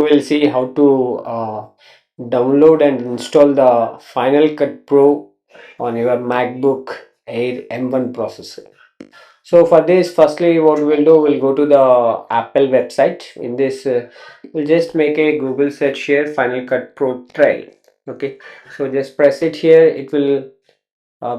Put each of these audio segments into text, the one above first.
We will see how to download and install the Final Cut Pro on your MacBook Air M1 processor. So for this, firstly, what we'll do, we'll go to the Apple website. In this, we'll just make a Google search here, Final Cut Pro trial. Okay, so just press it here. It will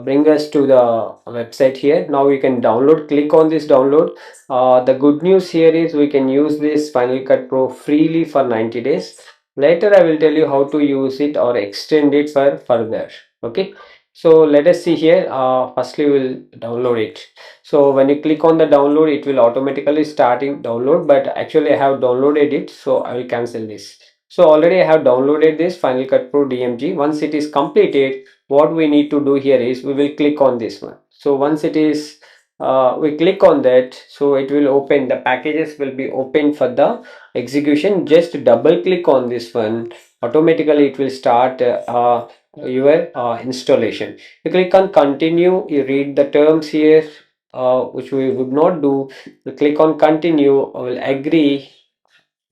bring us to the website here. Now you can download, click on this download. The good news here is we can use this Final Cut Pro freely for 90 days. Later I will tell you how to use it or extend it for further. Okay, so let us see here. Firstly we'll download it. So when you click on the download, it will automatically starting download, but actually I have downloaded it, so I will cancel this. So already I have downloaded this Final Cut Pro DMG. Once it is completed, what we need to do here is we will click on this one. So once it is we click on that, so it will open, the packages will be open for the execution. Just double click on this one, automatically it will start your installation. You click on continue, you read the terms here, which we would not do. You click on continue, I will agree,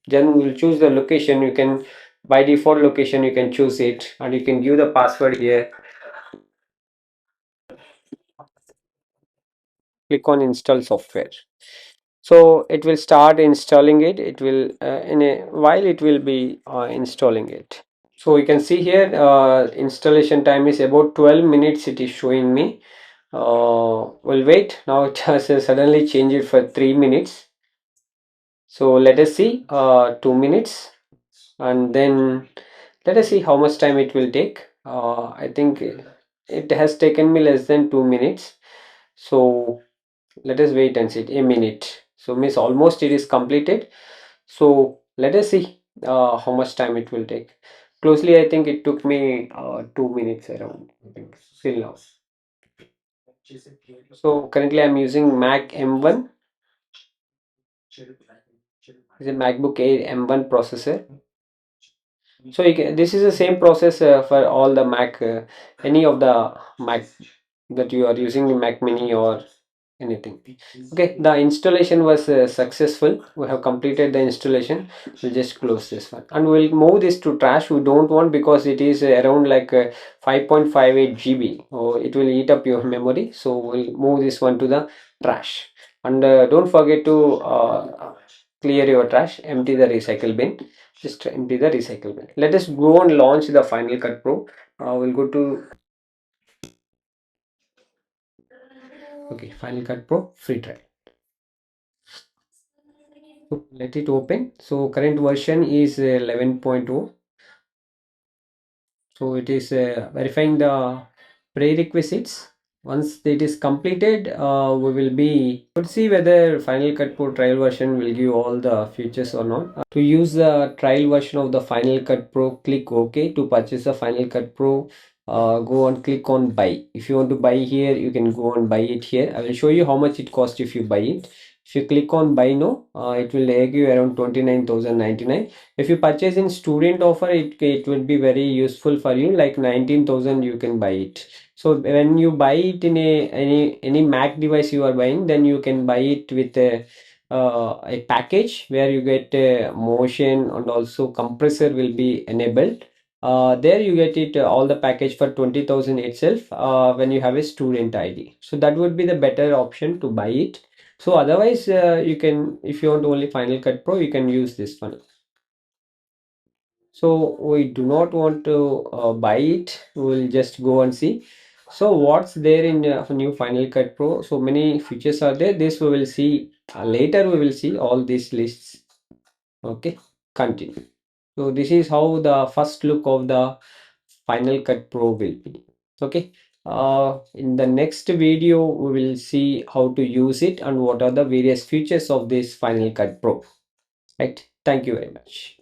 then we'll choose the location. You can, by default location you can choose it, and you can give the password here. Click on install software. So it will start installing it. It will in a while it will be installing it. So you can see here installation time is about 12 minutes it is showing me. We'll wait. Now it has suddenly changed it for 3 minutes. So let us see 2 minutes, and then let us see how much time it will take. I think it has taken me less than 2 minutes. So let us wait and see a minute. So means almost it is completed. So let us see how much time it will take. Closely I think it took me 2 minutes around, I think, still now. So currently I'm using Mac M1. It's a MacBook Air M1 processor. So you can, this is the same process for all the Mac, any of the Mac that you are using, Mac Mini or anything. Okay, the installation was successful. We have completed the installation. We'll just close this one and we'll move this to trash. We don't want, because it is around like 5.58 GB, or it will eat up your memory. So we'll move this one to the trash. And don't forget to clear your trash, empty the recycle bin. Just empty the recycle bin. Let us go and launch the Final Cut Pro. We'll go to, okay, Final Cut Pro free trial. So let it open. So current version is 11.0. So it is verifying the prerequisites. Once it is completed, we will be, let's see whether Final Cut Pro trial version will give all the features or not. To use the trial version of the Final Cut Pro, click OK. To purchase the Final Cut Pro, go and click on buy. If you want to buy here, you can go and buy it here. I will show you how much it costs if you buy it. If you click on buy now, it will take you around 29,099. If you purchase in student offer, it will be very useful for you, like 19,000 you can buy it. So when you buy it in any Mac device you are buying, then you can buy it with a package where you get motion and also compressor will be enabled. There you get it all the package for 20,000 itself when you have a student ID. So that would be the better option to buy it. So otherwise you can, if you want only Final Cut Pro, you can use this one. So we do not want to buy it. We'll just go and see. So what's there in new Final Cut Pro? So many features are there. This we will see later. We will see all these lists. Okay, continue. So this is how the first look of the Final Cut Pro will be. Okay. In the next video, we will see how to use it and what are the various features of this Final Cut Pro. Right. Thank you very much.